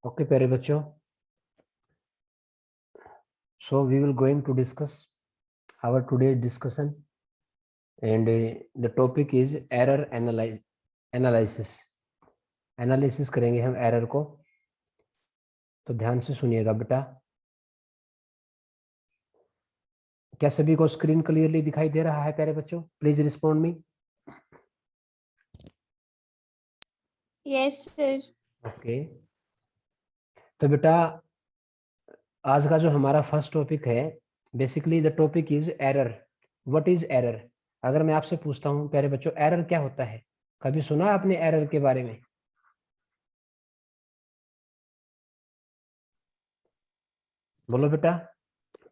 Okay, प्यारे बच्चों, so we will going to discuss our today's discussion and the topic is error analysis. Analysis करेंगे हम error को, तो ध्यान से सुनिएगा बेटा। क्या सभी को स्क्रीन क्लियरली दिखाई दे रहा है प्यारे बच्चों? Please respond me. Yes sir. Okay, तो बेटा आज का जो हमारा फर्स्ट टॉपिक है, basically the topic is error. What is error? अगर मैं आपसे पूछता हूं प्यारे बच्चों, एरर क्या होता है? कभी सुना आपने एरर के बारे में? बोलो बेटा,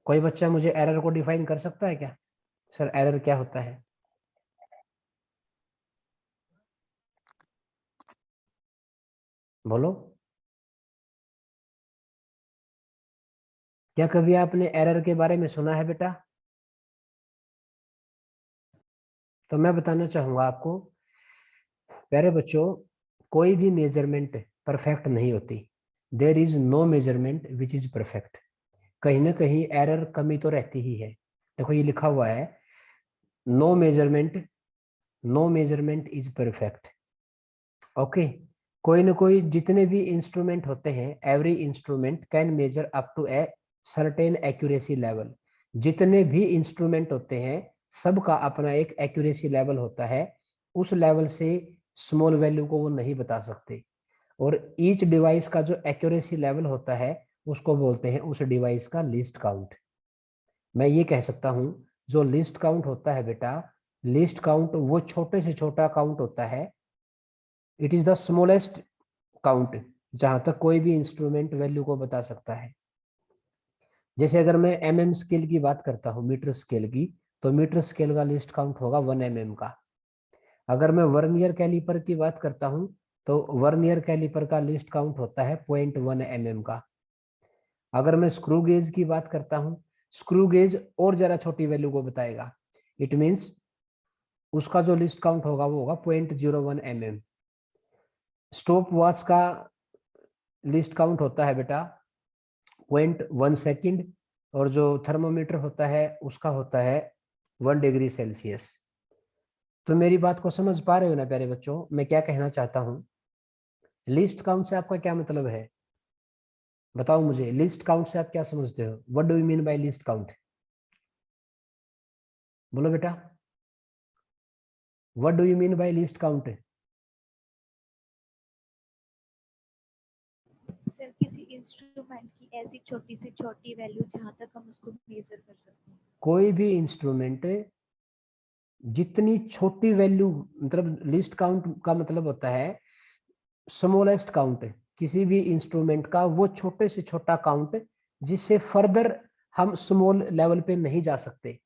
कोई बच्चा मुझे एरर को डिफाइन कर सकता है क्या? सर एरर क्या होता है? बोलो, क्या कभी आपने एरर के बारे में सुना है बेटा? तो मैं बताना चाहूंगा आपको प्यारे बच्चों, कोई भी मेजरमेंट परफेक्ट नहीं होती। There is no measurement which is perfect. कहीं ना कहीं एरर कमी तो रहती ही है। देखो ये लिखा हुआ है, no measurement, no measurement is perfect. Okay, कोई ना कोई, जितने भी इंस्ट्रूमेंट होते हैं, every instrument can measure up to a certain accuracy level. जितने भी इंस्ट्रूमेंट होते हैं, सबका अपना एक एक्यूरेसी लेवल होता है। उस लेवल से स्मॉल वैल्यू को वो नहीं बता सकते। और ईच डिवाइस का जो एक्यूरेसी लेवल होता है, उसको बोलते हैं उस डिवाइस का लीस्ट काउंट। मैं ये कह सकता हूं, जो लीस्ट काउंट होता है बेटा, लीस्ट काउंट वो छोटे से छोटा काउंट होता है। It is the smallest count जहां तक कोई भी इंस्ट्रूमेंट वैल्यू को बता सकता है। जैसे अगर मैं स्केल की बात करता हूँ, मीटर स्केल की, तो मीटर स्केल का लिस्ट काउंट होगा 1 का। अगर मैं वर्नियर कैलिपर की बात करता हूँ, तो वर्नियर कैलिपर का लिस्ट काउंट होता है 0.1 का। अगर मैं स्क्रू गेज की बात करता हूँ, स्क्रू गेज और जरा छोटी वैल्यू को बताएगा। इट मीन्स उसका जो लिस्ट काउंट होगा वो होगा 0.01 स्टॉप वॉच का लिस्ट काउंट होता है बेटा 0.1 और जो थर्मोमीटर होता है उसका होता है 1 डिग्री सेल्सियस। तो मेरी बात को समझ पा रहे हो ना प्यारे बच्चों, मैं क्या कहना चाहता हूँ? लिस्ट काउंट से आपका क्या मतलब है? बताओ मुझे, लिस्ट काउंट से आप क्या समझते हो? What do you mean by list count? बोलो बेटा, what do you mean by list count? Sir किसी इंस्ट्रूमेंट की ऐसी छोटी से छोटी वैल्यू जहां तक हम उसको मेजर कर सकते हैं। कोई भी इंस्ट्रूमेंट जितनी छोटी वैल्यू, मतलब लिस्ट काउंट का मतलब होता है स्मॉलेस्ट काउंट। किसी भी इंस्ट्रूमेंट का वो छोटे से छोटा काउंट जिससे फर्दर हम स्मॉल लेवल पे नहीं जा सकते,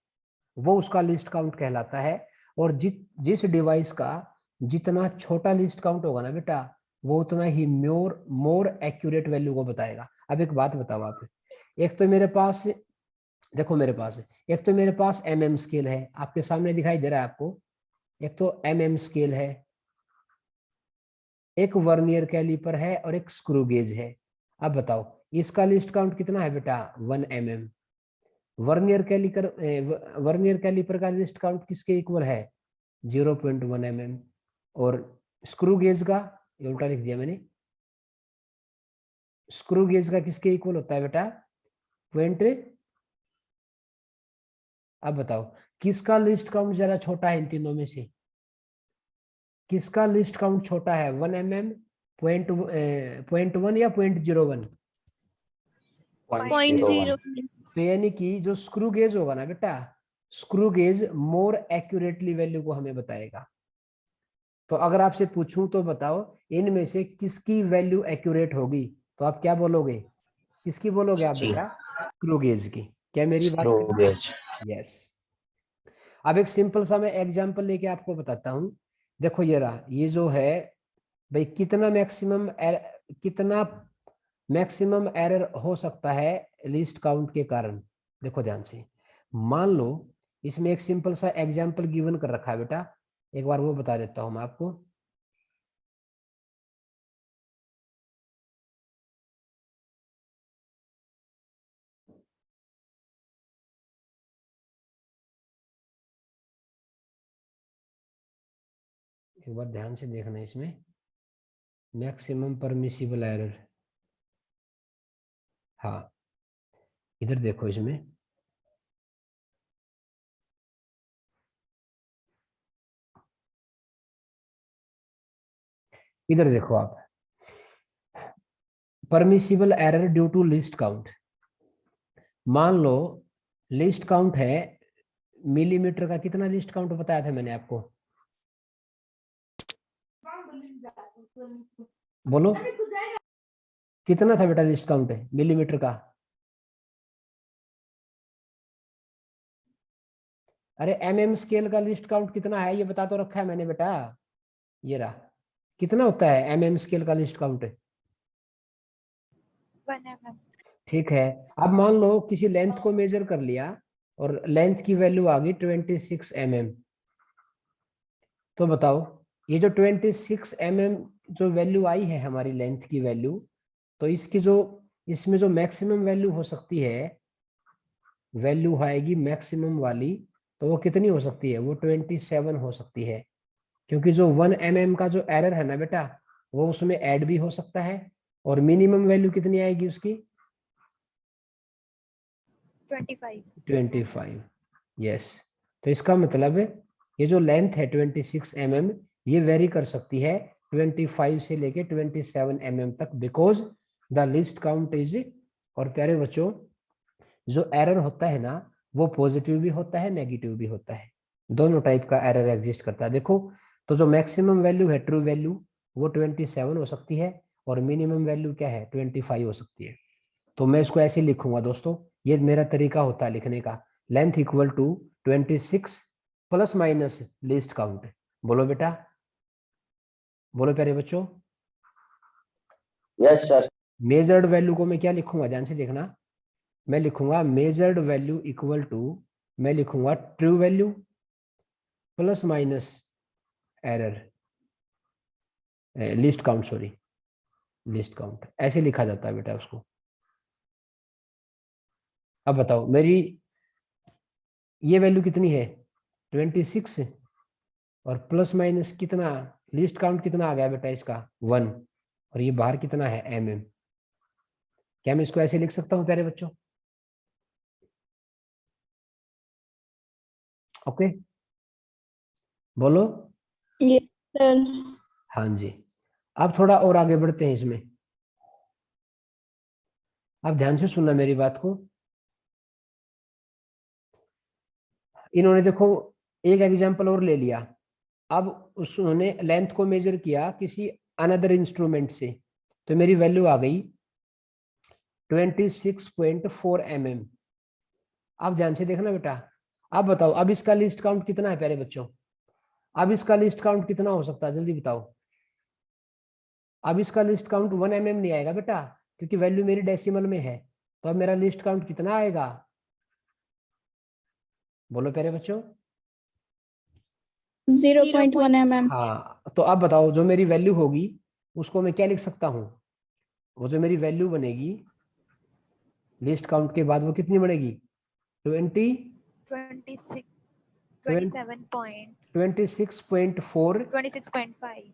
वो उसका लिस्ट काउंट कहलाता है। और जिस डिवाइस का जितना छोटा लिस्ट काउंट होगा ना बेटा, वो उतना ही मोर एक्यूरेट वैल्यू को बताएगा। अब एक बात बताओ आप, एक तो मेरे पास, देखो मेरे पास, एक तो मेरे पास स्केल है, आपके सामने दिखाई दे रहा है आपको। एक तो स्केल है, एक वर्नियर कैलिपर है और एक स्क्रू गेज है। अब बताओ इसका लिस्ट काउंट कितना है बेटा? 1 वर्नियर कैलिपर का लिस्ट काउंट किसके इक्वल है? 0.1 और स्क्रू गेज का, ये उल्टा लिख दिया मैंने, स्क्रू गेज का किसके इक्वल होता है बेटा? पॉइंट। अब बताओ किसका लिस्ट काउंट जरा छोटा है इन तीनों में से? किसका लिस्ट काउंट छोटा है? 1 0.1 या 0.01? 0.0। तो यानी कि जो स्क्रू गेज होगा ना बेटा, स्क्रू गेज मोर एक्यूरेटली वैल्यू को हमें बताएगा। तो अगर आपसे पूछूं तो बताओ इनमें से किसकी वैल्यू एक्यूरेट होगी? तो आप क्या बोलोगे? किसकी बोलोगे आप बेटा? स्क्रू गेज की। क्या मेरी बात? यस। अब एक सिंपल सा मैं एग्जांपल लेके आपको बताता हूं। देखो ये रहा, ये जो है भाई, कितना मैक्सिमम एरर हो सकता है लिस्ट काउंट के कारण। देखो ध्यान से, मान लो इसमें एक सिंपल सा एग्जांपल गिवन कर रखा है बेटा, एक बार वो बता देता हूं मैं आपको। एक बार ध्यान से देखना इसमें, मैक्सिमम परमिसिबल एरर। हाँ, इधर देखो इसमें, इधर देखो आप, permissible error due to least count. मान लो लिस्ट काउंट है मिलीमीटर का, कितना लिस्ट काउंट बताया था मैंने आपको, बोलो कितना था बेटा लिस्ट काउंट है मिलीमीटर का? अरे एमएम स्केल का लिस्ट काउंट कितना है ये बता तो रखा है मैंने बेटा, ये रहा। कितना होता है एमएम स्केल का लिस्ट काउंट? 1 mm। ठीक है, अब मान लो किसी लेंथ को मेजर कर लिया और लेंथ की वैल्यू आ गई 26 mm। तो बताओ ये जो 26 mm जो वैल्यू आई है हमारी लेंथ की वैल्यू, तो इसकी जो इसमें जो मैक्सिमम वैल्यू हो सकती है, वैल्यू आएगी मैक्सिमम वाली, तो वो कितनी हो सकती है? वो 27 हो सकती है, क्योंकि जो 1 mm का जो एरर है ना बेटा, वो उसमें ऐड भी हो सकता है। और मिनिमम वैल्यू कितनी आएगी उसकी? 25। 25। यस, तो इसका मतलब ये जो लेंथ है 26 mm, ये वेरी कर सकती है 25 से लेके 27 mm तक, because the list count is. और प्यारे बच्चों, जो एरर होता है ना, वो पॉजिटिव भी होता है नेगेटिव भी होता है, दोनों टाइप का एरर एग्जिस्ट करता है। देखो, तो जो मैक्सिमम वैल्यू है ट्रू वैल्यू, वो 27 हो सकती है, और मिनिमम वैल्यू क्या है? 25 हो सकती है। तो मैं इसको ऐसे लिखूंगा दोस्तों, ये मेरा तरीका होता है लिखने का, length equal to 26 plus minus least count. बोलो बेटा, बोलो प्यारे बच्चों। Yes sir. मेजर्ड वैल्यू को मैं क्या लिखूंगा, ध्यान से देखना, मैं लिखूंगा मेजर्ड वैल्यू इक्वल टू, मैं लिखूंगा true value plus minus error, list count, sorry list count, ऐसे लिखा जाता है बेटा उसको। अब बताओ मेरी ये वैल्यू कितनी है? 26, और प्लस माइनस कितना, लिस्ट काउंट कितना आ गया बेटा इसका? 1, और ये बाहर कितना है? mm। क्या मैं इसको ऐसे लिख सकता हूँ प्यारे बच्चों? ओके, बोलो। Yes, sir. हाँ जी, अब थोड़ा और आगे बढ़ते हैं इसमें, आप ध्यान से सुनना मेरी बात को। इन्होंने देखो एक एग्जांपल और ले लिया, अब उन्होंने लेंथ को मेजर किया किसी अनदर इंस्ट्रूमेंट से, तो मेरी वैल्यू आ गई 26.4 mm। अब ध्यान से देखना बेटा, अब बताओ अब इसका लिस्ट काउंट कितना है प्यारे बच्चों? अब इसका लिस्ट काउंट कितना हो सकता है, जल्दी बताओ। अब इसका लिस्ट काउंट 1 mm नहीं आएगा बेटा, क्योंकि वैल्यू मेरी डेसिमल में है। तो अब मेरा लिस्ट काउंट कितना आएगा? बोलो प्यारे बच्चों। 0.1 mm. हाँ, तो अब बताओ जो मेरी वैल्यू होगी उसको मैं क्या लिख सकता हूँ? वो जो मेरी वैल्यू बनेगी लिस्ट काउंट के बाद, वो कितनी बनेगी? 26 26.4। 26.5।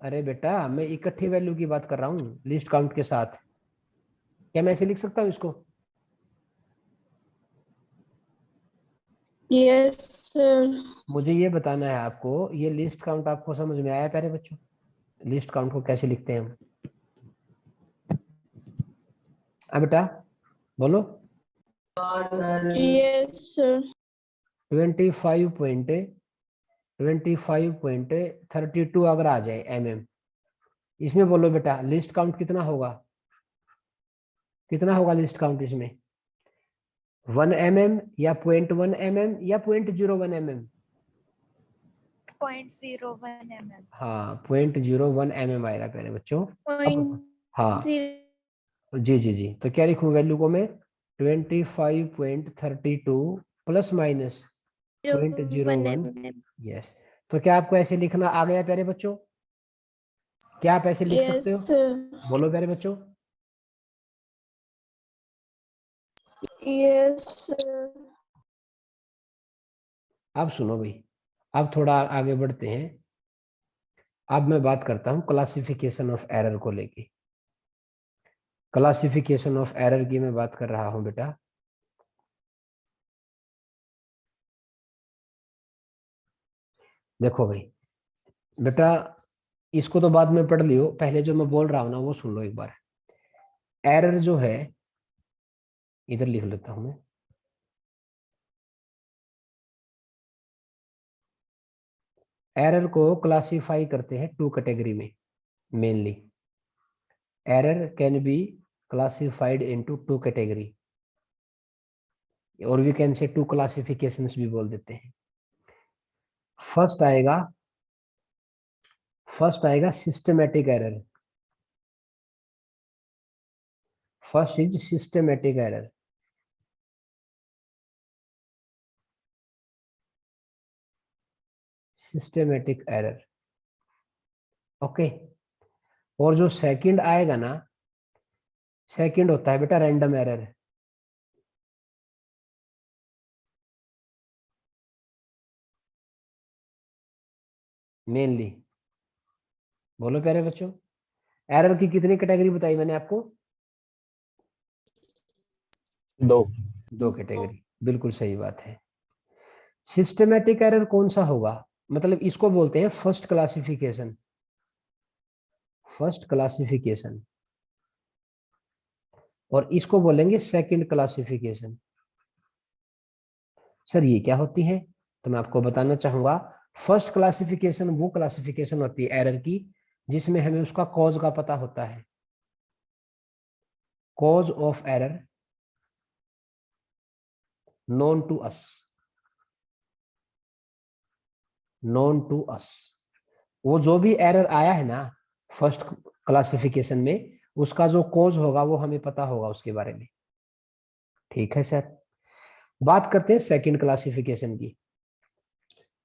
अरे बेटा मैं इकट्ठी वैल्यू की बात कर रहा हूँ लिस्ट काउंट के साथ, क्या मैं ऐसे लिख सकता हूँ इसको? Yes, sir. मुझे ये बताना है आपको, ये लिस्ट काउंट आपको समझ में आया प्यारे बच्चों? लिस्ट काउंट को कैसे लिखते हैं हम? बेटा बोलो। Yes, sir. 25.32 अगर आ जाए mm, इसमें बोलो बेटा लिस्ट काउंट कितना होगा? कितना होगा लिस्ट काउंट इसमें? 1 mm या 0.1 mm या 0.01 mm? 0.01 mm। हाँ 0.01 mm आएगा प्यारे बच्चों। अब हाँ जी जी जी, तो क्या लिखूं वैल्यू को मैं? 25.32 प्लस माइनस 0.01। यस, तो क्या आपको ऐसे लिखना आ गया प्यारे बच्चों? क्या आप ऐसे लिख Yes, सकते हो? sir. बोलो प्यारे बच्चों। Yes, sir. अब सुनो भाई, अब थोड़ा आगे बढ़ते हैं, अब मैं बात करता हूं क्लासिफिकेशन ऑफ एरर को लेके। क्लासिफिकेशन ऑफ एरर की मैं बात कर रहा हूं बेटा। देखो भाई बेटा, इसको तो बाद में पढ़ लियो, पहले जो मैं बोल रहा हूं ना वो सुन लो एक बार। एरर जो है, इधर लिख लेता हूं मैं। एरर को क्लासिफाई करते हैं टू कैटेगरी में mainly. Error can be classified into two category, और we can say two classifications भी बोल देते हैं। फर्स्ट आएगा systematic error. First is systematic error. Systematic error, okay. और जो सेकंड आएगा ना, सेकंड होता है बेटा रैंडम एरर। मेनली, बोलो प्यारे बच्चों, एरर की कितनी कैटेगरी बताई मैंने आपको? दो कैटेगरी, बिल्कुल सही बात है। सिस्टमैटिक एरर कौन सा होगा? मतलब इसको बोलते हैं फर्स्ट क्लासिफिकेशन। फर्स्ट क्लासिफिकेशन, और इसको बोलेंगे सेकंड क्लासिफिकेशन। सर ये क्या होती है? तो मैं आपको बताना चाहूंगा। फर्स्ट क्लासिफिकेशन वो क्लासिफिकेशन होती है एरर की जिसमें हमें उसका कॉज का पता होता है। Cause of error known to us, known to us। वो जो भी एरर आया है ना फर्स्ट क्लासिफिकेशन में, उसका जो कॉज होगा वो हमें पता होगा उसके बारे में। ठीक है सर। बात करते हैं सेकंड क्लासिफिकेशन की।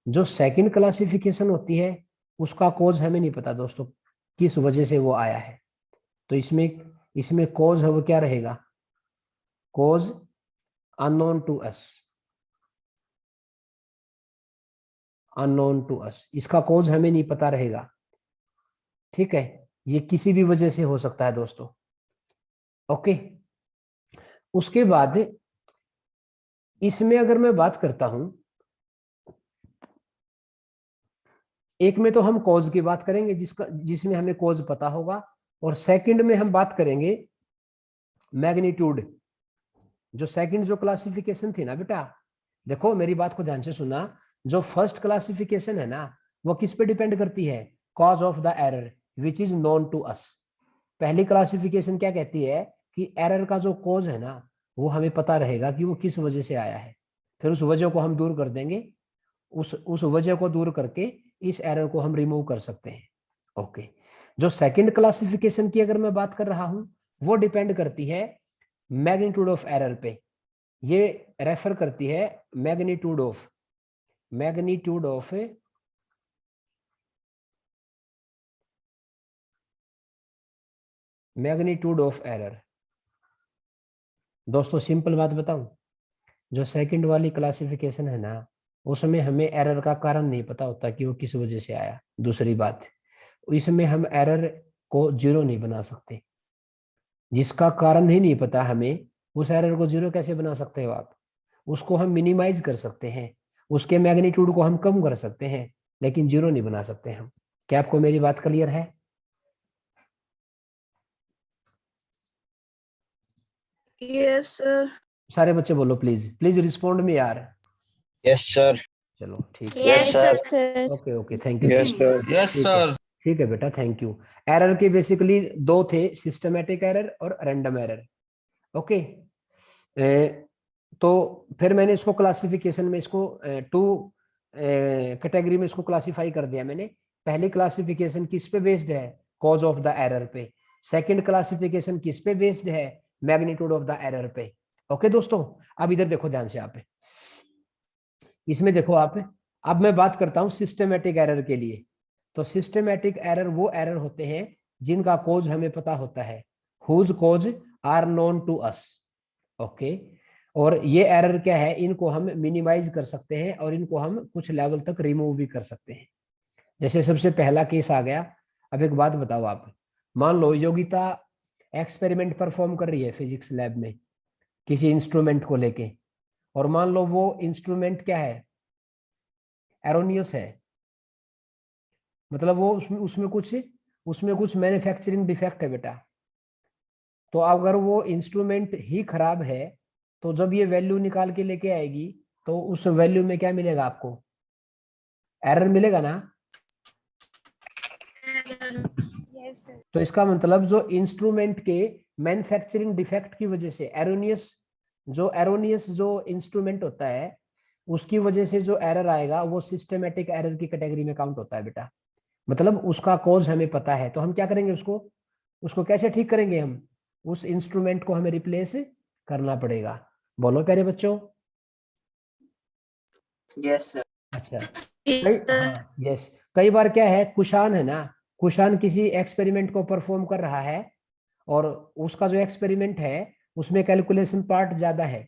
जो सेकंड क्लासिफिकेशन होती है उसका कॉज हमें नहीं पता दोस्तों, किस वजह से वो आया है। तो इसमें इसमें कॉज है वो क्या रहेगा? Cause unknown to us. Unknown to us, इसका कॉज हमें नहीं पता रहेगा। ठीक है, ये किसी भी वजह से हो सकता है दोस्तों। ओके, उसके बाद इसमें अगर मैं बात करता हूं, एक में तो हम कॉज की बात करेंगे जिसमें हमें कॉज पता होगा, और सेकंड में हम बात करेंगे मैग्नीट्यूड। जो सेकंड जो क्लासिफिकेशन थी ना बेटा, देखो मेरी बात को ध्यान से सुना। जो फर्स्ट क्लासिफिकेशन है ना वो किस पे डिपेंड करती है? Cause of the error which is known to us. पहली क्लासिफिकेशन क्या कहती है कि एरर का जो कॉज है ना वो हमें पता रहेगा कि वो किस वजह से आया है, फिर उस वजह को हम दूर कर देंगे। उस वजह को दूर करके इस एरर को हम रिमूव कर सकते हैं। ओके, जो सेकंड क्लासिफिकेशन की अगर मैं बात कर रहा हूं वो डिपेंड करती है मैग्नीट्यूड ऑफ एरर पे। ये रेफर करती है magnitude of magnitude of error. दोस्तों सिंपल बात बताऊं, जो सेकंड वाली क्लासिफिकेशन है ना उसमें हमें एरर का कारण नहीं पता होता कि वो किस वजह से आया। दूसरी बात, इसमें हम एरर को जीरो नहीं बना सकते। जिसका कारण ही नहीं पता हमें, उस एरर को जीरो कैसे बना सकते हो आप? उसको हम मिनिमाइज कर सकते हैं, उसके मैग्नीट्यूड को हम कम कर सकते हैं, लेकिन जीरो नहीं बना सकते हम। क्या आपको मेरी बात क्लियर है? Yes, sir. सारे बच्चे बोलो प्लीज, प्लीज रिस्पोंड मी यार। Yes sir. चलो ठीक है, yes sir. Sir. Okay okay, thank you. Yes sir. Yes ठीक है, सर। ठीक है बेटा, थैंक यू। एरर के बेसिकली दो थे, सिस्टमैटिक एरर और रैंडम एरर। ओके, तो फिर मैंने इसको क्लासिफिकेशन में इसको टू कैटेगरी में इसको क्लासिफाई कर दिया मैंने। पहली क्लासिफिकेशन किस पे बेस्ड है? कॉज ऑफ द एरर पे। सेकंड क्लासिफिकेशन किस पे बेस्ड है? मैग्नीट्यूड ऑफ द एरर पे। ओके दोस्तों, अब इधर देखो ध्यान से आप, इसमें देखो आप। अब मैं बात करता हूं सिस्टमैटिक एरर के लिए। तो सिस्टमैटिक एरर वो एरर होते हैं जिनका कोज हमें पता होता है, whose causes are known to us. Okay, और ये एरर क्या है, इनको हम मिनिमाइज कर सकते हैं और इनको हम कुछ लेवल तक रिमूव भी कर सकते हैं। जैसे सबसे पहला केस आ गया। अब एक बात बताओ आप, मान लो योगिता एक्सपेरिमेंट परफॉर्म कर रही है फिजिक्स लैब में किसी इंस्ट्रूमेंट को लेके, और मान लो वो इंस्ट्रूमेंट क्या है, एरोनियस है, मतलब वो उसमें कुछ मैन्युफैक्चरिंग डिफेक्ट है बेटा। तो अगर वो इंस्ट्रूमेंट ही खराब है तो जब ये वैल्यू निकाल के लेके आएगी तो उस वैल्यू में क्या मिलेगा आपको, एरर मिलेगा ना। Yes, sir. तो इसका मतलब जो इंस्ट्रूमेंट के मैन्युफैक्चरिंग डिफेक्ट की वजह से एरोनियस जो इंस्ट्रूमेंट होता है उसकी वजह से जो एरर आएगा वो सिस्टमेटिक एरर की कैटेगरी में काउंट होता है बेटा। मतलब उसका कॉज हमें पता है, तो हम क्या करेंगे, उसको उसको कैसे ठीक करेंगे, हम उस इंस्ट्रूमेंट को हमें रिप्लेस करना पड़ेगा। बोलो प्यारे बच्चों। Yes sir. अच्छा, Yes, sir. हाँ यस, कई बार क्या है, कुशान है ना, कुशान किसी एक्सपेरिमेंट को परफॉर्म कर रहा है और उसका जो एक्सपेरिमेंट है उसमें कैलकुलेशन पार्ट ज्यादा है।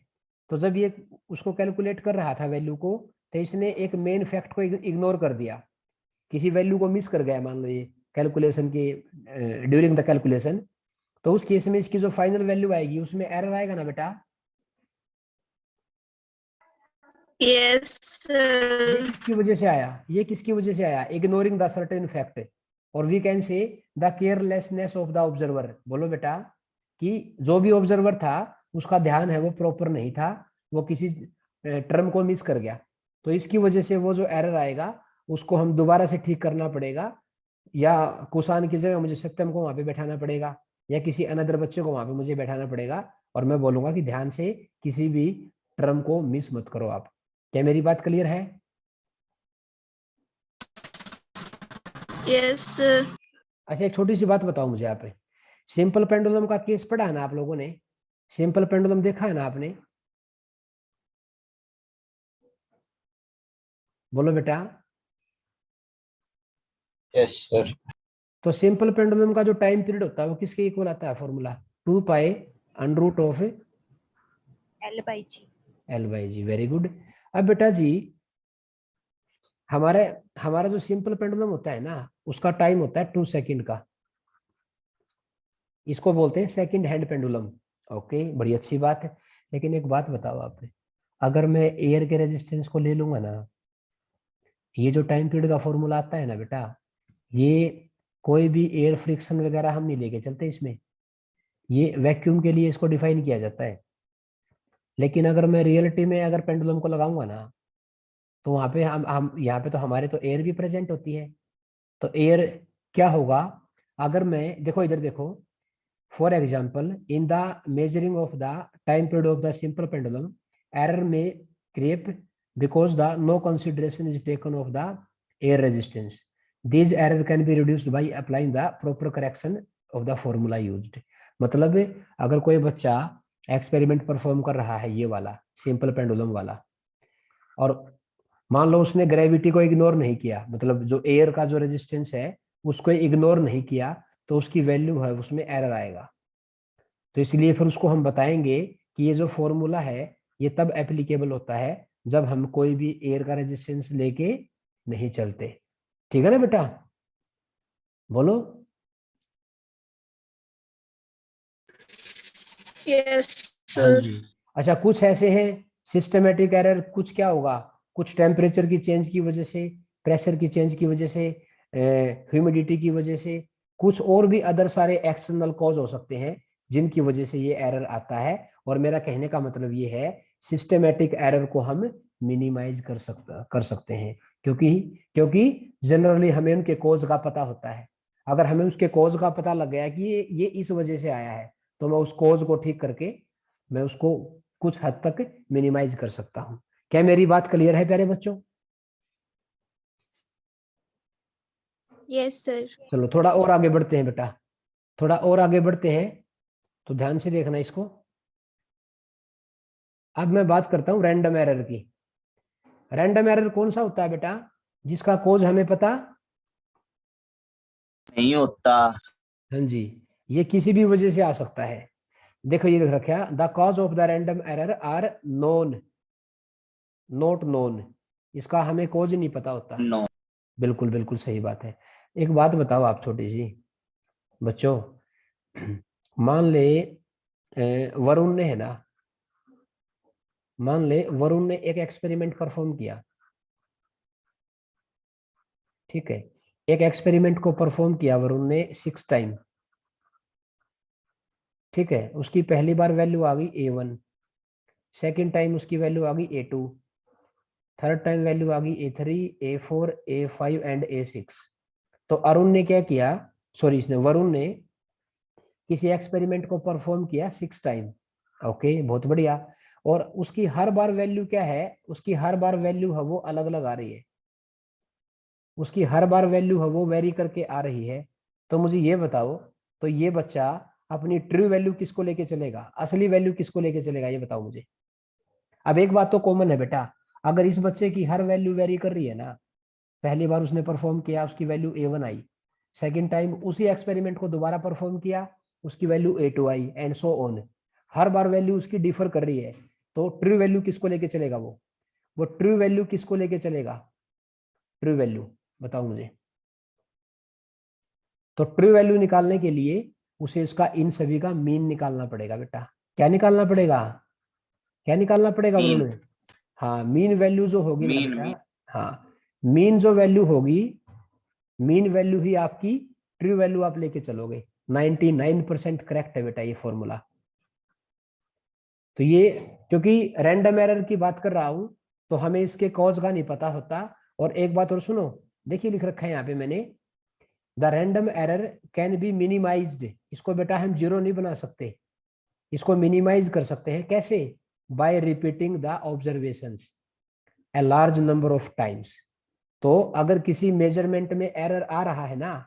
तो जब ये उसको कैलकुलेट कर रहा था वैल्यू को, तो इसने एक मेन फैक्ट को इग्नोर कर दिया, किसी वैल्यू को मिस कर गया मान लो ये कैलकुलेशन के ड्यूरिंग द कैलकुलेशन। तो उस केस में इसकी जो फाइनल वैल्यू आएगी उसमें एरर आएगा ना बेटा। Yes, ये sir. किसकी वजह से आया, ये किसकी वजह से आया, इग्नोरिंग द सर्टेन फैक्ट, और we can say the carelessness of the observer. बोलो बेटा कि जो भी ऑब्जर्वर था उसका ध्यान है वो प्रॉपर नहीं था, वो किसी टर्म को मिस कर गया। तो इसकी वजह से वो जो एरर आएगा उसको हम दोबारा से ठीक करना पड़ेगा, या कुशान की जगह मुझे सत्यम को वहां पे बैठाना पड़ेगा, या किसी अनदर बच्चे को वहां पे मुझे बैठाना पड़ेगा, और मैं बोलूंगा कि ध्यान से किसी भी टर्म को मिस मत करो आप। क्या मेरी बात क्लियर है। Yes, sir. अच्छा, एक छोटी सी बात बताओ मुझे आप, सिंपल पेंडुलम का केस पढ़ा है ना आप लोगों ने, सिंपल पेंडुलम देखा है ना आपने, बोलो बेटा। Yes sir. तो सिंपल पेंडुलम का जो टाइम पीरियड होता है वो किसके इक्वल आता है, formula 2 pi under root of L/G. L/G। Very good. अब बेटा जी, हमारे हमारा जो सिंपल पेंडुलम होता है ना उसका टाइम होता है 2 सेकंड का, इसको बोलते हैं सेकंड हैंड पेंडुलम। ओके, बड़ी अच्छी बात है। लेकिन एक बात बताओ आप, अगर मैं एयर के रेजिस्टेंस को ले लूंगा ना, ये जो टाइम पीरियड का फॉर्मूला आता है ना बेटा, ये कोई भी एयर फ्रिक्शन वगैरह हम नहीं लेके चलते इसमें, ये वैक्यूम के लिए इसको डिफाइन किया जाता है। लेकिन अगर मैं रियलिटी में अगर पेंडुलम को लगाऊंगा ना, तो वहां पे हम यहाँ पे तो हमारे तो एयर भी प्रेजेंट होती है। तो एयर क्या होगा, अगर मैं देखो इधर देखो, for example in the measuring of the time period of the simple pendulum, error में create because the no consideration is taken of the air resistance. These error can be reduced by applying the proper correction of the formula used. मतलब अगर कोई बच्चा experiment perform कर रहा है ये वाला सिंपल पेंडुलम वाला, और मान लो उसने ग्रेविटी को इग्नोर नहीं किया, मतलब जो एयर का जो रेजिस्टेंस है उसको इग्नोर नहीं किया, तो उसकी वैल्यू है उसमें एरर आएगा। तो इसलिए फिर उसको हम बताएंगे कि ये जो फॉर्मूला है ये तब एप्लीकेबल होता है जब हम कोई भी एयर का रेजिस्टेंस लेके नहीं चलते। ठीक है ना बेटा, बोलो। Yes, हाँ sir. जी। अच्छा, कुछ ऐसे हैं सिस्टमेटिक एरर, कुछ क्या होगा, कुछ टेम्परेचर की चेंज की वजह से, प्रेशर की चेंज की वजह से, ह्यूमिडिटी की वजह से, कुछ और भी अदर सारे एक्सटर्नल कॉज हो सकते हैं जिनकी वजह से ये एरर आता है। और मेरा कहने का मतलब ये है सिस्टमेटिक एरर को हम मिनिमाइज कर सकते हैं, क्योंकि क्योंकि जनरली हमें उनके कॉज का पता होता है। अगर हमें उसके कॉज का पता लग गया कि ये इस वजह से आया है, तो मैं उस कॉज को ठीक करके मैं उसको कुछ हद तक मिनिमाइज कर सकता हूं। क्या मेरी बात क्लियर है प्यारे बच्चों। Yes sir. चलो थोड़ा और आगे बढ़ते हैं बेटा, थोड़ा और आगे बढ़ते हैं, तो ध्यान से देखना इसको। अब मैं बात करता हूं रैंडम एरर की। रैंडम एरर कौन सा होता है बेटा जिसका कॉज हमें पता नहीं होता। हाँ जी, ये किसी भी वजह से आ सकता है। देखो ये लिख रखा the cause of the random error are known not known, इसका हमें कॉज नहीं पता होता। नो। बिल्कुल बिल्कुल सही बात है। एक बात बताओ आप छोटी सी बच्चों, मान ले वरुण ने है ना, मान ले वरुण ने एक एक्सपेरिमेंट परफॉर्म किया, ठीक है, एक एक्सपेरिमेंट को परफॉर्म किया वरुण ने 6 टाइम, ठीक है। उसकी पहली बार वैल्यू आ गई A1, सेकंड टाइम उसकी वैल्यू आ गई A2, थर्ड टाइम वैल्यू आ गई A3, A4, A5 and A6। तो अरुण ने क्या किया, सॉरी इसने वरुण ने किसी एक्सपेरिमेंट को परफॉर्म किया 6 टाइम, ओके बहुत बढ़िया। और उसकी हर बार वैल्यू क्या है, उसकी हर बार वैल्यू है वो अलग अलग आ रही है, उसकी हर बार वैल्यू है वो वेरी करके आ रही है। तो मुझे ये बताओ, तो ये बच्चा अपनी ट्रू वैल्यू किसको लेके चलेगा, असली वैल्यू किसको लेके चलेगा, ये बताओ मुझे। अब एक बात तो कॉमन है बेटा, अगर इस बच्चे की हर वैल्यू वेरी कर रही है ना, पहली बार उसने परफॉर्म किया उसकी वैल्यू A1 आई, सेकंड टाइम उसी एक्सपेरिमेंट को दोबारा परफॉर्म किया उसकी value A2 I and so on, her bar value उसकी डिफर कर रही है, तो ट्रू वैल्यू किसको लेके चलेगा, वो ट्रू वैल्यू किसको लेके चलेगा, ट्रू वैल्यू बताओ मुझे। तो ट्रू वैल्यू निकालने के लिए उसे इसका इन सभी का मीन निकालना पड़ेगा बेटा। क्या निकालना पड़ेगा, क्या निकालना पड़ेगा मीन। उन्होंने, हाँ मीन वैल्यू जो होगी ना मीन बेटा, मीन। हाँ मीन जो वैल्यू होगी, मीन वैल्यू ही आपकी ट्रू वैल्यू आप लेके चलोगे। 99% करेक्ट है बेटा ये फॉर्मूला। तो ये क्योंकि रैंडम एरर की बात कर रहा हूं तो हमें इसके कॉज का नहीं पता होता। और एक बात और सुनो, देखिए लिख रखा है यहाँ पे मैंने, the random error can B minimised. इसको बेटा हम जीरो नहीं बना सकते, इसको मिनिमाइज कर सकते हैं कैसे, bye repeating the observations a large number of times. तो अगर किसी मेजरमेंट में एरर आ रहा है ना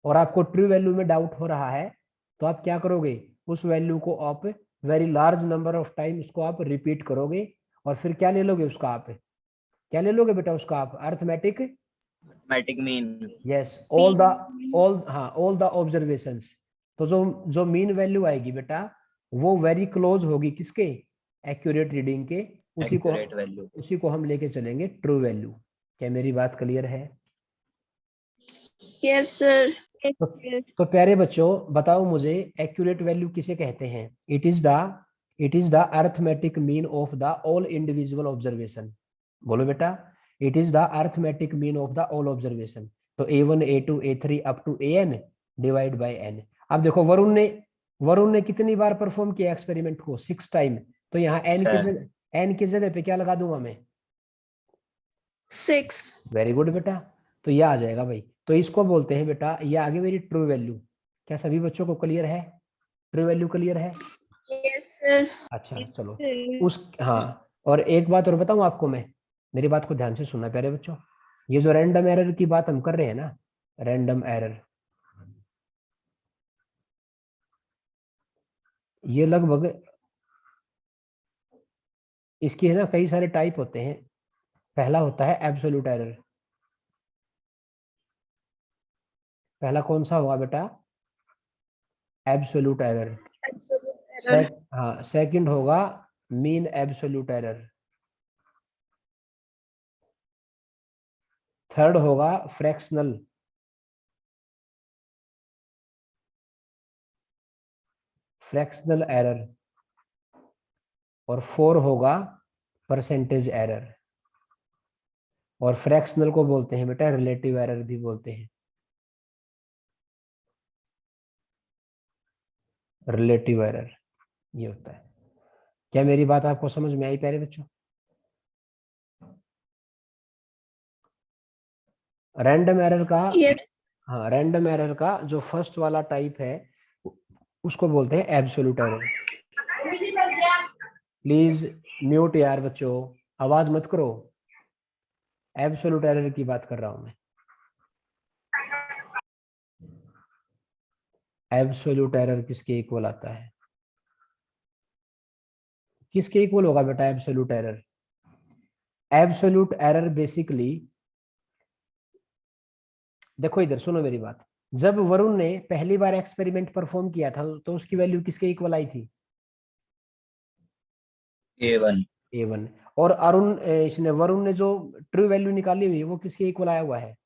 और आपको ट्रू वैल्यू में डाउट हो रहा है, तो आप क्या करोगे, उस वैल्यू को आप very large number of time उसको आप रिपीट करोगे और फिर क्या ले लोगे उसका, आप क्या ले लोगे बेटा उसका, आप अर्थमेटिक, मैटिक mean. Yes all the observations. तो जो जो मीन वैल्यू आएगी बेटा वो वेरी क्लोज होगी किसके, एक्यूरेट रीडिंग के, एक्यूरेट वैल्यू। उसी को हम लेके चलेंगे ट्रू वैल्यू। क्या मेरी बात क्लियर है। Yes, sir. Yes, तो, sir. तो प्यारे बच्चों बताओ मुझे एक्यूरेट वैल्यू किसे कहते हैं, it is the arithmetic mean of the all individual observation. बोलो बेटा, it is the arithmetic mean of the all observation. तो A1 A2 A3 up to AN divide by n। अब देखो वरुण ने कितनी बार परफॉर्म किया एक्सपेरिमेंट को, 6 टाइम। तो यहाँ n की जगह पे क्या लगा दूंगा मैं, 6. वेरी गुड बेटा, तो ये आ जाएगा भाई। तो इसको बोलते हैं बेटा, ये आगे मेरी ट्रू वैल्यू। क्या सभी बच्चों को क्लियर है, ट्रू वैल्यू क्लियर है। Yes, sir. अच्छा चलो Sir. उस, हाँ और एक बात और बताऊं आपको मैं, मेरी बात को ध्यान से सुनना प्यारे बच्चों, ये जो रैंडम एरर की बात हम कर रहे हैं ना, रैंडम एरर, ये लगभग इसकी है ना कई सारे टाइप होते हैं। पहला होता है एब्सोल्यूट एरर, पहला कौन सा होगा बेटा, एब्सोल्यूट एरर। Absolute error. हाँ सेकंड होगा मीन एब्सोल्यूट एरर, थर्ड होगा फ्रैक्शनल, एरर, और 4 होगा परसेंटेज एरर। और फ्रैक्शनल को बोलते हैं बेटा रिलेटिव एरर भी बोलते हैं, रिलेटिव एरर ये होता है। क्या मेरी बात आपको समझ में आई प्यारे बच्चों। रैंडम एरर का, Yes. हाँ रैंडम एरर का जो फर्स्ट वाला टाइप है उसको बोलते हैं एब्सोल्यूट एरर। प्लीज म्यूट यार बच्चों, आवाज मत करो, एब्सोल्यूट एरर की बात कर रहा हूं मैं। एब्सोल्यूट एरर किसके इक्वल आता है, किसके इक्वल होगा बेटा absolute error. Absolute error basically, देखो इधर सुनो मेरी बात, जब वरुण ने पहली बार एक्सपेरिमेंट परफॉर्म किया था तो उसकी वैल्यू किसके इक्वल आई थी, A1। A1। और अरुण इसने वरुण ने जो ट्रू वैल्यू निकाली हुई है वो किसके इक्वल आया हुआ है,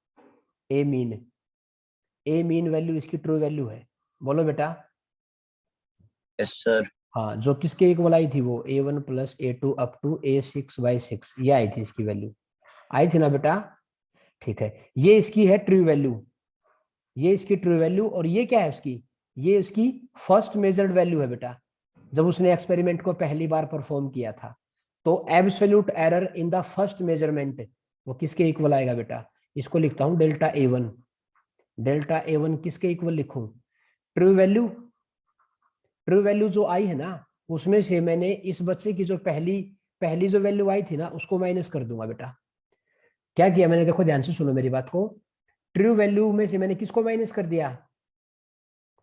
ए मीन वैल्यू इसकी ट्रू वैल्यू है। बोलो बेटा। Yes sir. हाँ, जो किसके इक्वल आई थी वो A1 plus A2 up to A6/6, ये आई थी इसकी वैल्यू, आई थी ना बेटा। ठीक है, ये इसकी है ट्रू वैल्यू, ये इसकी ट्रू वैल्यू, और ये क्या है उसकी, ये उसकी फर्स्ट मेजर्ड वैल्यू है बेटा, जब उसने एक्सपेरिमेंट को पहली बार परफॉर्म किया था। तो absolute error in the first measurement वो किसके इक्वल आएगा बेटा, इसको लिखता हूं डेल्टा A1। डेल्टा A1 किसके इक्वल लिखूं, ट्रू वैल्यू जो आई है ना, उसमें से मैंने इस बच्चे की जो पहली जो वैल्यू आई थी ना, उसको माइनस कर दूंगा बेटा। क्या किया मैंने, देखो ध्यान से सुनो मेरी बात को, ट्रू वैल्यू में से मैंने किसको माइनस कर दिया,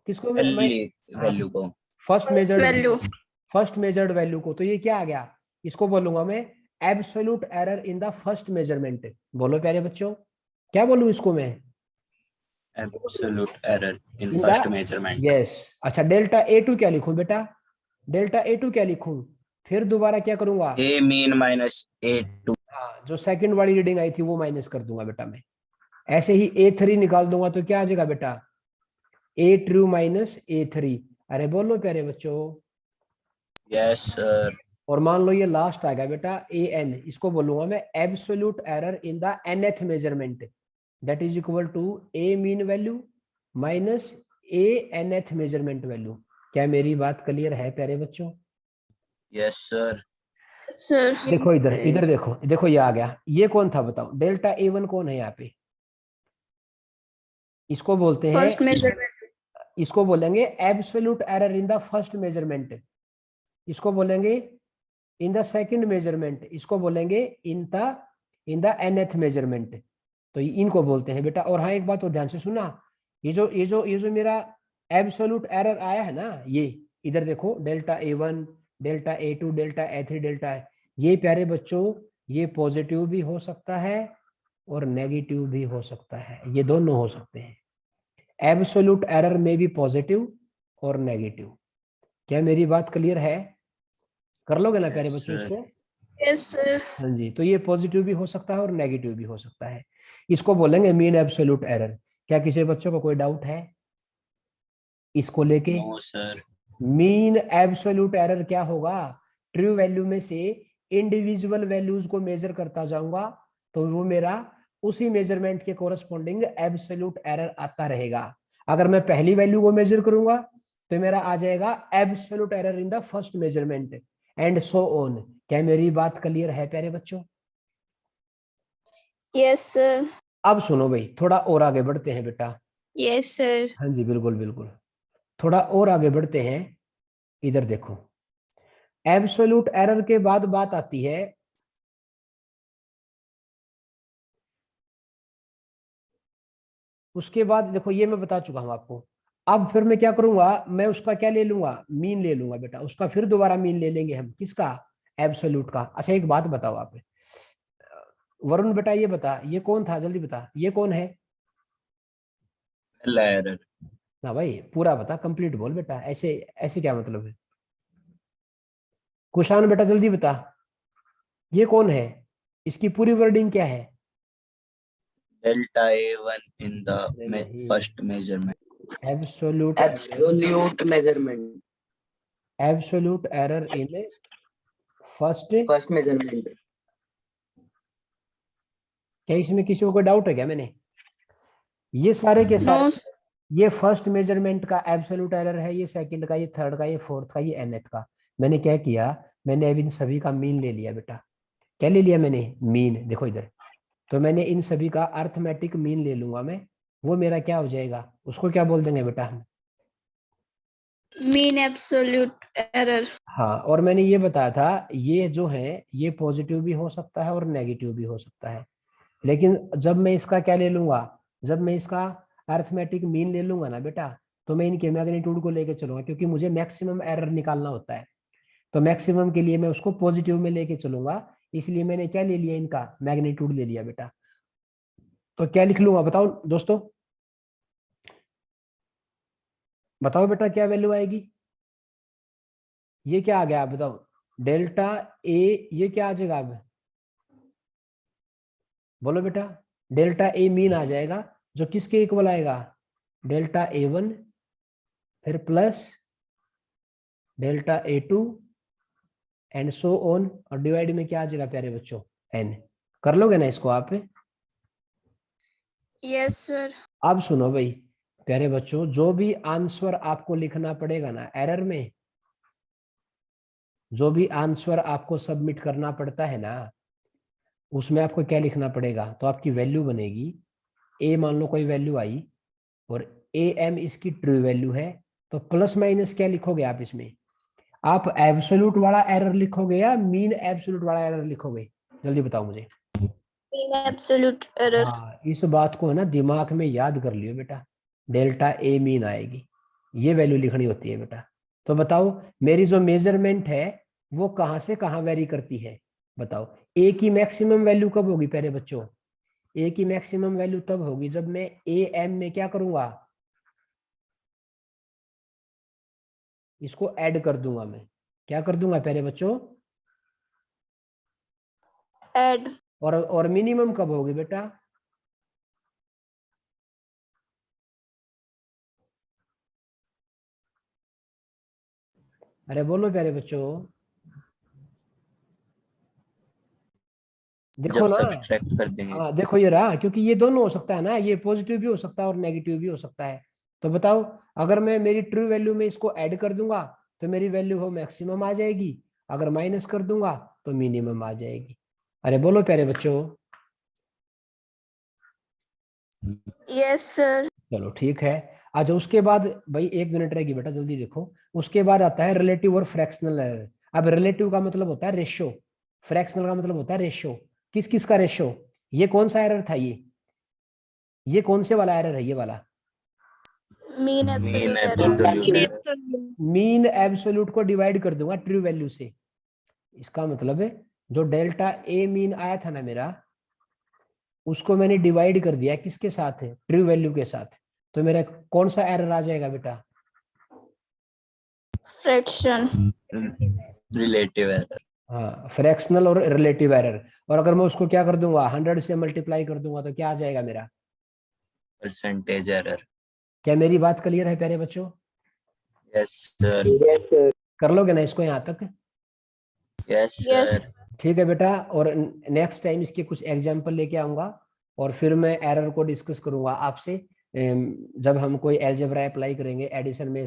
किसको वैल्यू को, फर्स्ट वैल्यू मेजर्ड वैल्यू को। तो ये क्या आ गया, इसको बोलूंगा मैं absolute error in the first measurement. बोलो प्यारे बच्चों, क्या बोलूं इसको मैं, absolute error in In first the- measurement. Yes. अच्छा, डेल्टा A2 क्या लिखूं बेटा, डेल्टा A2 क्या लिखूं, फिर दोबारा क्या करूंगा, ए मीन माइनस A2। हाँ, जो सेकंड वाली रीडिंग आई थी वो माइनस कर दूंगा बेटा मैं। ऐसे ही A3 निकाल दूंगा तो क्या आ जाएगा बेटा, A ट्रू माइनस A3। अरे बोलो प्यारे बच्चों। Yes sir. और मान लो ये लास्ट आ गया बेटा AN, इसको बोलूंगा मैं absolute error in the nth measurement, that is equal to A mean value minus A nth measurement value. क्या मेरी बात क्लियर है प्यारे बच्चों। Yes sir. सर देखो इधर देखो ये आ गया, ये कौन था बताओ, डेल्टा A1 कौन है यहाँ पे, इसको बोलते हैं, फर्स्ट मेजरमेंट इसको बोलेंगे absolute error in the first measurement, इसको बोलेंगे इन द सेकंड मेजरमेंट, इसको बोलेंगे इन द nth मेजरमेंट। तो इनको बोलते हैं बेटा। और हाँ एक बात और ध्यान से सुना, ये जो मेरा एब्सोल्यूट एरर आया है ना, ये इधर देखो delta A1, delta A2, delta A3, delta, ये प्यारे बच्चों ये पॉजिटिव भी हो सकता है और नेगेटिव भी हो सकता है, ये दोनों हो सकते हैं। एब्सोल्यूट एरर में भी पॉजिटिव और नेगेटिव। क्या मेरी बात क्लियर है, कर लोगे ना प्यारे Yes, बच्चों sir. इसको। यस सर हाँ जी, तो ये पॉजिटिव भी हो सकता है और नेगेटिव भी हो सकता है, इसको बोलेंगे मीन एब्सोल्यूट एरर। क्या किसी बच्चों को कोई डाउट है इसको लेके। No sir. Mean absolute error क्या होगा, ट्रू वैल्यू में से इंडिविजुअल वैल्यूज को मेजर करता जाऊंगा तो वो मेरा उसी मेजरमेंट के कोरस्पॉन्डिंग एब्सोल्यूट एरर आता रहेगा। अगर मैं पहली वैल्यू को मेजर करूंगा तो मेरा आ जाएगा absolute error in the first measurement and so on. क्या मेरी बात क्लियर है प्यारे बच्चों। यस सर अब सुनो भाई, थोड़ा और आगे बढ़ते हैं बेटा। Yes, sir. हाँ जी बिल्कुल बिल्कुल, थोड़ा और आगे बढ़ते हैं। इधर देखो, एब्सोल्यूट एरर के बाद बात आती है उसके बाद, देखो ये मैं बता चुका हूं आपको। अब फिर मैं क्या करूंगा, मैं उसका क्या ले लूंगा, मीन ले लूंगा बेटा, उसका फिर दोबारा मीन ले लेंगे हम, किसका, एब्सोल्यूट का। अच्छा एक बात बताओ आप, वरुण बेटा ये बता, ये कौन था जल्दी बता, ये कौन है। एरर। ना भाई पूरा बता, कंप्लीट बोल बेटा, ऐसे ऐसे क्या मतलब है। कुशान बेटा जल्दी बता, ये कौन है, इसकी पूरी वर्डिंग क्या है। डेल्टा A1 इन द नहीं, first measurement. Absolute absolute measurement. Absolute error in first. First measurement. क्या इसमें किसी को कोई डाउट है क्या, मैंने ये सारे के नो सारे, ये फर्स्ट मेजरमेंट का एब्सोल्यूट एरर है, ये सेकंड का, ये थर्ड का, ये फोर्थ का, ये nth का। मैंने क्या किया, मैंने अब इन सभी का मीन ले लिया बेटा। क्या ले लिया मैंने, मीन। देखो इधर, तो मैंने इन सभी का अर्थमेटिक मीन ले लूंगा मैं, वो मेरा क्या हो जाएगा, उसको क्या बोल देंगे बेटा हम। मीन एब्सोल्यूट एरर हाँ, और मैंने ये बताया था ये जो है ये पॉजिटिव भी हो सकता है और नेगेटिव भी हो सकता है। लेकिन जब मैं इसका क्या ले लूंगा, जब मैं इसका अर्थमेटिक मीन ले लूंगा ना बेटा, तो मैं इनके मैग्नीट्यूड को लेके चलूंगा, क्योंकि मुझे मैक्सिमम एरर निकालना होता है। तो मैक्सिमम के लिए मैं उसको पॉजिटिव में लेके चलूंगा, इसलिए मैंने क्या ले लिया, इनका मैग्नीट्यूड ले लिया बेटा। तो क्या लिख लूंगा बताओ दोस्तों, बताओ बेटा क्या वैल्यू आएगी। ये क्या आ गया आप बताओ, डेल्टा ए, ये क्या आ जाएगा अब, बोलो बेटा। डेल्टा ए मीन आ जाएगा जो किसके इक्वल आएगा, डेल्टा A1 फिर plus delta A2 and so on, और डिवाइड में क्या आ जाएगा प्यारे बच्चों, n। कर लोगे ना इसको आप। Yes, sir. अब सुनो भाई प्यारे बच्चों, जो भी आंसर आपको लिखना पड़ेगा ना एरर में, जो भी आंसर आपको सबमिट करना पड़ता है ना, उसमें आपको क्या लिखना पड़ेगा, तो आपकी वैल्यू बनेगी a, मान लो कोई वैल्यू आई और am इसकी ट्रू वैल्यू है, तो प्लस माइनस क्या लिखोगे आप इसमें, आप एब्सोल्यूट वाला एरर लिखोगे या मीन एब्सोल्यूट वाला एरर लिखोगे, जल्दी बताओ मुझे। Mean absolute error. हाँ, इस बात को है ना दिमाग में याद कर लियो बेटा, डेल्टा ए मीन आएगी, ये वैल्यू लिखनी होती है बेटा। तो बताओ मेरी जो मेजरमेंट है वो कहाँ से कहाँ वेरी करती है, बताओ। ए की मैक्सिमम वैल्यू कब होगी प्यारे बच्चों, ए की मैक्सिमम वैल्यू तब होगी जब मैं ए एम में क्या करूंगा, इसको ऐड कर दूंगा, मैं क्या कर दूंगा प्यारे बच्चों, Add. और मिनिमम कब होगी बेटा, अरे बोलो प्यारे बच्चों, देखो जब ना। सब्सट्रैक्ट कर देंगे। हाँ देखो ये रहा, क्योंकि ये दोनों हो सकता है ना, ये पॉजिटिव भी हो सकता है और नेगेटिव भी हो सकता है। तो बताओ अगर मैं मेरी ट्रू वैल्यू में इसको ऐड कर दूंगा तो मेरी वैल्यू हो मैक्सिमम आ जाएगी, अगर माइनस कर दूंगा तो मिनिमम आ जाएगी। अरे बोलो प्यारे बच्चों। Yes, sir. चलो ठीक है। आज उसके बाद भाई 1 मिनट रहेगी बेटा, जल्दी देखो। उसके बाद आता है रिलेटिव और फ्रैक्शनल एरर। अब रिलेटिव का मतलब होता है रेशियो, फ्रैक्शनल का मतलब होता है रेशियो। किस किस का रेशियो, ये कौन सा एरर था, ये कौन से वाला एरर है, ये वाला Mean mean absolute error. Absolute. Mean absolute को डिवाइड कर दूंगा ट्रू वैल्यू से। इसका मतलब है जो डेल्टा ए मीन आया था ना मेरा, उसको मैंने डिवाइड कर दिया किसके साथ है, ट्रू वैल्यू के साथ। तो मेरा कौन सा एरर आ जाएगा बेटा, Fraction. Relative error. हाँ फ्रैक्शनल और रिलेटिव एरर। और अगर मैं उसको क्या कर दूंगा 100 से मल्टीप्लाई कर दूंगा तो क्या आ जाएगा मेरा, परसेंटेज एरर। क्या मेरी बात क्लियर है प्यारे बच्चों, यस सर। कर लोगे ना इसको यहाँ तक। Yes Yes. सर। ठीक है बेटा, और नेक्स्ट टाइम इसके कुछ एग्जाम्पल लेके आऊंगा और फिर मैं एरर को डिस्कस करूंगा आपसे, जब हम कोई एलजेब्रा अप्लाई करेंगे एडिशन में।